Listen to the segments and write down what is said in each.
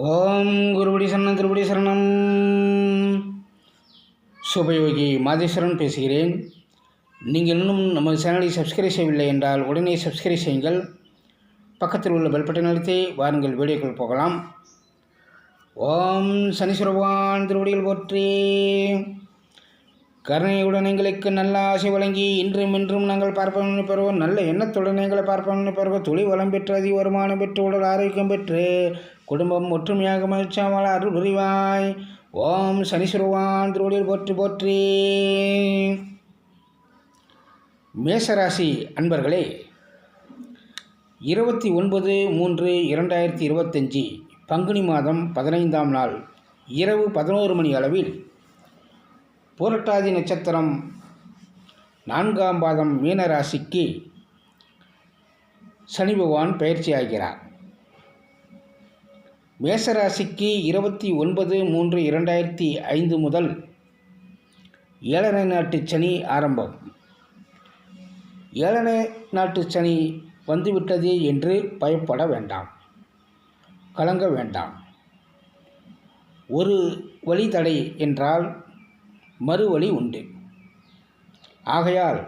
ஓம் குருபடி சரணம் திருபடி சரணம். சுபயோகி மாதேஸ்வரன் பேசுகிறேன். நீங்கள் இன்னும் நமது சேனலை சப்ஸ்கிரைப் செய்யவில்லை என்றால் உடனே சப்ஸ்கிரைப் செய்யுங்கள். பக்கத்தில் உள்ள பெல் பட்டன் அழுத்தி வாருங்கள் வீடியோக்கள் போகலாம். ஓம் சனீஸ்வர பகவான் திருவடிகள் போற்றி. கருணையுடன் எங்களுக்கு நல்ல ஆசை வழங்கி இன்றும் இன்றும் நாங்கள் பார்ப்போம்னு பெறுவோம். நல்ல எண்ணத்துடன் எங்களை பார்ப்போம்னு பெறுவோம். தொழில் வளம் பெற்று அதிக வருமானம் பெற்று உடல் ஆரோக்கியம் பெற்று குடும்பம் ஒற்றுமையாக மகிழ்ச்சியாமல் அருள் புரிவாய். ஓம் சனீஸ்வர பகவான் திருவடியில் போற்றி போற்றி. மேசராசி அன்பர்களே, 29/3/2025 பங்குனி மாதம் 15ஆம் நாள் இரவு 11 மணி அளவில் புரட்டாதி நட்சத்திரம் 4ஆம் பாதம் மீனராசிக்கு சனி பகவான் பயிற்சியாகிறார். மேசராசிக்கு 29/3/2005 முதல் 7ரை நாட்டு சனி ஆரம்பம். 7ரை நாட்டு சனி வந்துவிட்டது என்று பயப்பட வேண்டாம், கலங்க வேண்டாம். ஒரு வழி தடை என்றால் மறுவழி உண்டு. ஆகையால்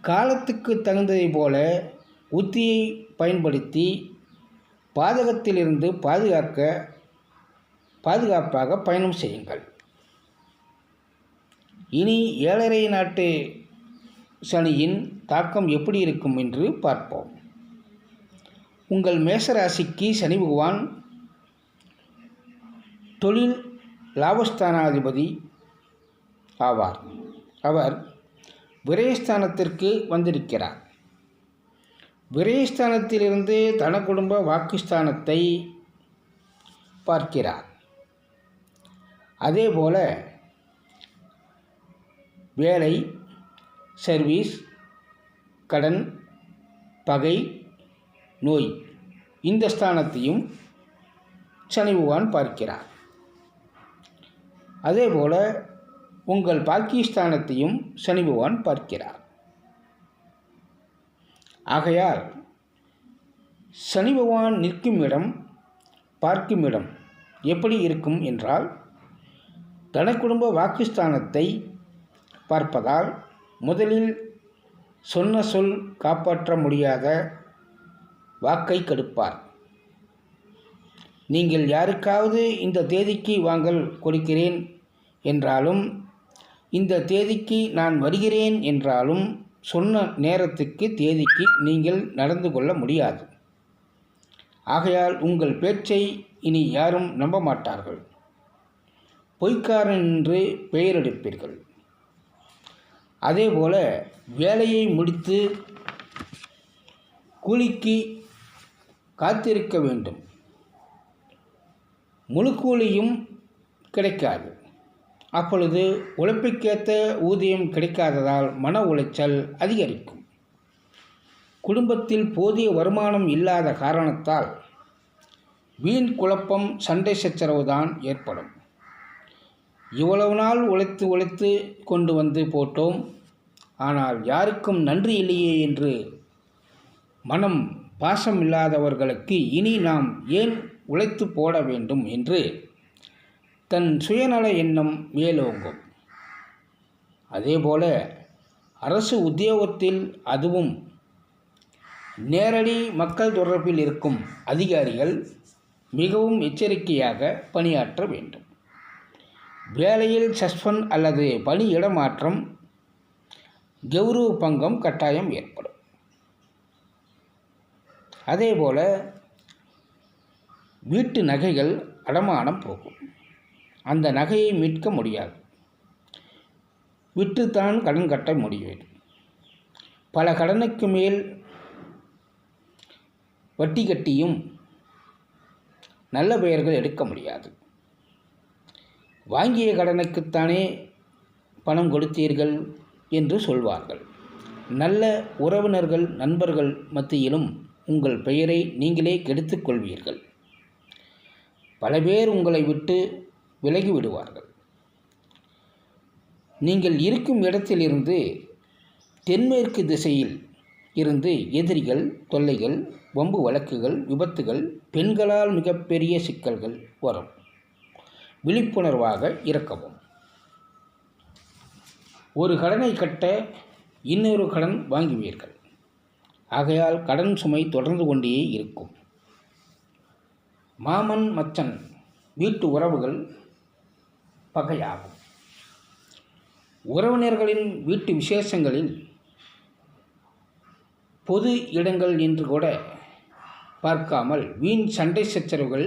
காலத்துக்கு தகுந்ததை போல உத்தியை பயன்படுத்தி பாதகத்திலிருந்து பாதுகாப்பாக பயணம் செய்யுங்கள். இனி 7ரை நாட்டு சனியின் தாக்கம் எப்படி இருக்கும் என்று பார்ப்போம். உங்கள் மேசராசிக்கு சனி பகவான் தொழில் லாபஸ்தானாதிபதி ஆவார். அவர் விரயஸ்தானத்திற்கு வந்திருக்கிறார். விரயஸ்தானத்திலிருந்து தன குடும்ப வாக்குஸ்தானத்தை பார்க்கிறார். அதேபோல வேலை, சர்வீஸ், கடன், பகை, நோய் இந்த ஸ்தானத்தையும் சனி பகவான் பார்க்கிறார். அதேபோல உங்கள் பாக்கியஸ்தானத்தையும் சனி பகவான் பார்க்கிறார். ஆகையால் சனி பகவான் நிற்கும் இடம், பார்க்கும் இடம் எப்படி இருக்கும் என்றால், தனக்குடும்ப வாக்குஸ்தானத்தை பார்ப்பதால் முதலில் சொன்ன சொல் காப்பாற்ற முடியாத வாக்கை கெடுப்பார். நீங்கள் யாருக்காவது இந்த தேதிக்கு வாங்கல் கொடுக்கிறேன் என்றாலும், இந்த தேதிக்கு நான் வருகிறேன் என்றாலும், சொன்ன நேரத்துக்கு தேதிக்கு நீங்கள் நடந்து கொள்ள முடியாது. ஆகையால் உங்கள் பேச்சை இனி யாரும் நம்ப மாட்டார்கள். பொய்க்காரன் என்று பெயர் எடுப்பீர்கள். அதேபோல வேலையை முடித்து கூலிக்கு காத்திருக்க வேண்டும். முழு கூலியும் கிடைக்காது. அப்பொழுது உழைப்புக்கேற்ற ஊதியம் கிடைக்காததால் மன உளைச்சல் அதிகரிக்கும். குடும்பத்தில் போதிய வருமானம் இல்லாத காரணத்தால் வீண் குழப்பம், சண்டை சச்சரவு தான் ஏற்படும். இவ்வளவு நாள் உழைத்து கொண்டு வந்து போட்டோம், ஆனால் யாருக்கும் நன்றி இல்லையே என்று மனம் பாசம் இல்லாதவர்களுக்கு இனி நாம் ஏன் உழைத்து போட வேண்டும் என்று தன் சுயநல எண்ணம் மேலோங்கும். அதேபோல அரசு உத்தியோகத்தில், அதுவும் நேரடி மக்கள் தொடர்பில் இருக்கும் அதிகாரிகள் மிகவும் எச்சரிக்கையாக பணியாற்ற வேண்டும். வேலையில் சஸ்பெண்ட் அல்லது பணி இடமாற்றம், கௌரவ பங்கம் கட்டாயம் ஏற்படும். அதேபோல வீட்டு நகைகள் அடமானம் போகும். அந்த நகையை மீட்க முடியாது. விற்றுத்தான் கடன் கட்ட முடியும். பல கடனுக்கு மேல் வட்டி கட்டியும் நல்ல பெயர்கள் எடுக்க முடியாது. வாங்கிய கடனுக்குத்தானே பணம் கொடுத்தீர்கள் என்று சொல்வார்கள். நல்ல உறவினர்கள், நண்பர்கள் மத்தியிலும் உங்கள் பெயரை நீங்களே கெடுத்து கொள்வீர்கள். பல பேர் உங்களை விட்டு விலகி விடுவார்கள். நீங்கள் இருக்கும் இடத்திலிருந்து தென்மேற்கு திசையில் இருந்து எதிரிகள், தொல்லைகள், வம்பு வழக்குகள், விபத்துகள் பெண்களால் மிகப்பெரிய சிக்கல்கள் வரும். விழிப்புணர்வாக இருக்கவும். ஒரு கடனை கட்ட இன்னொரு கடன் வாங்குவீர்கள். ஆகையால் கடன் சுமை தொடர்ந்து கொண்டே இருக்கும். மாமன் மச்சன் வீட்டு உறவுகள் பகையாகும். உறவினர்களின் வீட்டு விசேஷங்களில் பொது இடங்கள் என்று கூட பார்க்காமல் வீண் சண்டை சச்சரவுகள்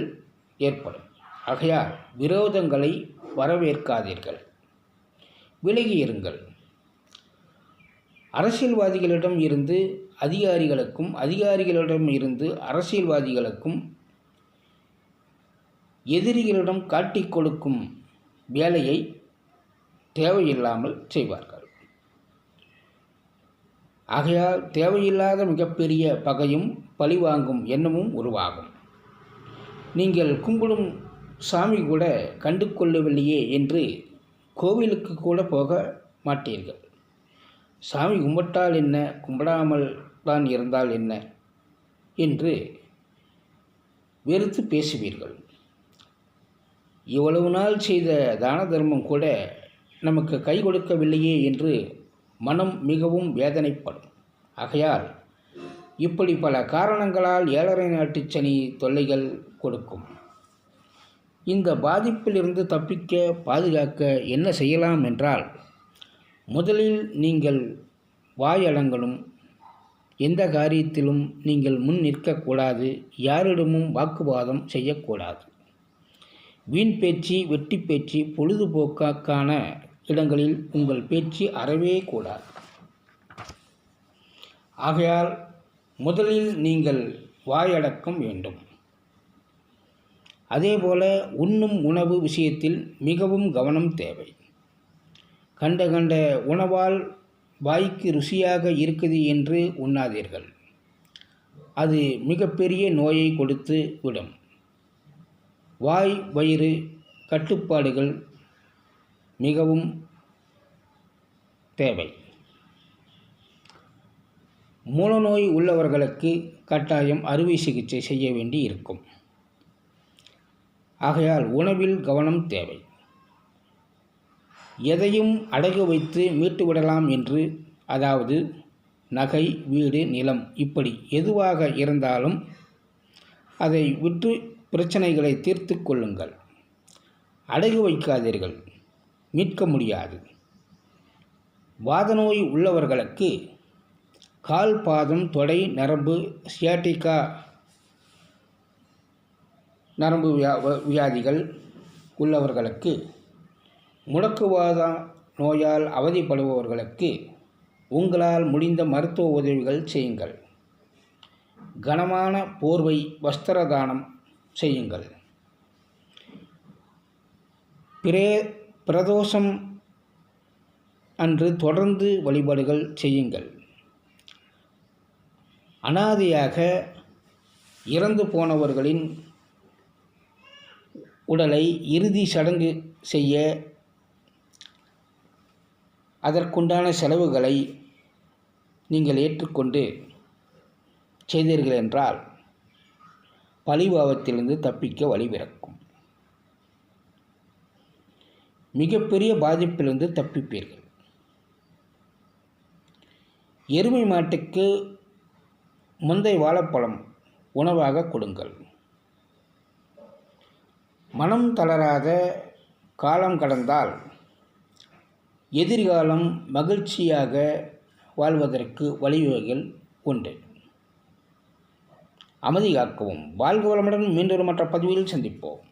ஏற்படும். ஆகையால் விரோதங்களை வரவேற்காதீர்கள், விலகி இருங்கள். அரசியல்வாதிகளிடம் இருந்து அதிகாரிகளுக்கும், அதிகாரிகளிடம் இருந்து அரசியல்வாதிகளுக்கும் எதிரிகளிடம் காட்டிக் கொடுக்கும் வேலையை தேவையில்லாமல் செய்வார்கள். ஆகையால் தேவையில்லாத மிகப்பெரிய பகையும் பழிவாங்கும் எண்ணமும் உருவாகும். நீங்கள் கும்பிடும் சாமி கூட கண்டு கொள்ளவில்லையே என்று கோவிலுக்கு கூட போக மாட்டீர்கள். சாமி கும்பிட்டால் என்ன, கும்பிடாமல் தான் இருந்தால் என்ன என்று வெறுத்து பேசுவீர்கள். இவ்வளவு நாள் செய்த தான தர்மம் கூட நமக்கு கை கொடுக்கவில்லையே என்று மனம் மிகவும் வேதனைப்படும். ஆகையால் இப்படி பல காரணங்களால் 7.5 நாட்டு சனி தொல்லைகள் கொடுக்கும். இந்த பாதிப்பிலிருந்து தப்பிக்க, பாதுகாக்க என்ன செய்யலாம் என்றால், முதலில் நீங்கள் வாயடங்கணும். எந்த காரியத்திலும் நீங்கள் முன் நிற்கக்கூடாது. யாரிடமும் வாக்குவாதம் செய்யக்கூடாது. வீண் பேச்சு, வெட்டி பேச்சு, பொழுதுபோக்கான இடங்களில் உங்கள் பேச்சு அறவே கூடாது. ஆகையால் முதலில் நீங்கள் வாயடக்கம் வேண்டும். அதேபோல உண்ணும் உணவு விஷயத்தில் மிகவும் கவனம் தேவை. கண்ட கண்ட உணவால் வாய்க்கு ருசியாக இருக்குது என்று உண்ணாதீர்கள். அது மிகப்பெரிய நோயை கொடுத்து விடும். வாய் வயிறு கட்டுப்பாடுகள் மிகவும் தேவை. மூலநோய் உள்ளவர்களுக்கு கட்டாயம் அறுவை சிகிச்சை செய்ய வேண்டி இருக்கும். ஆகையால் உணவில் கவனம் தேவை. எதையும் அடகு வைத்து மீட்டு விடலாம் என்று, அதாவது நகை, வீடு, நிலம் இப்படி எதுவாக இருந்தாலும் அதை விற்று பிரச்சனைகளை தீர்த்து கொள்ளுங்கள். அடகு வைக்காதீர்கள், மீட்க முடியாது. வாதநோய் உள்ளவர்களுக்கு கால், பாதம், தொடை நரம்பு, சியாட்டிகா நரம்பு வியாதிகள் உள்ளவர்களுக்கு, முடக்குவாத நோயால் அவதிப்படுபவர்களுக்கு உங்களால் முடிந்த மருத்துவ உதவிகள் செய்யுங்கள். கனமான போர்வை வஸ்திரதானம் செய்யுங்கள். பிரதோஷம் அன்று தொடர்ந்து வழிபாடுகள் செய்யுங்கள். அனாதையாக இறந்து போனவர்களின் உடலை இறுதி சடங்கு செய்ய அதற்குண்டான செலவுகளை நீங்கள் ஏற்றுக்கொண்டு செய்தீர்கள் என்றால் பழிபாவத்திலிருந்து தப்பிக்க வழிபிறக்கும். மிகப்பெரிய பாதிப்பிலிருந்து தப்பிப்பீர்கள். எருமை மாட்டுக்கு முந்தை வாழைப்பழம் உணவாக கொடுங்கள். மனம் தளராத காலம் கடந்தால் எதிர்காலம் மகிழ்ச்சியாக வாழ்வதற்கு வழிவகைகள் உண்டு. அமைதி காக்கவும். வாழ்க வளமுடன். மீண்டொரு மற்ற பதிவில் சந்திப்போம்.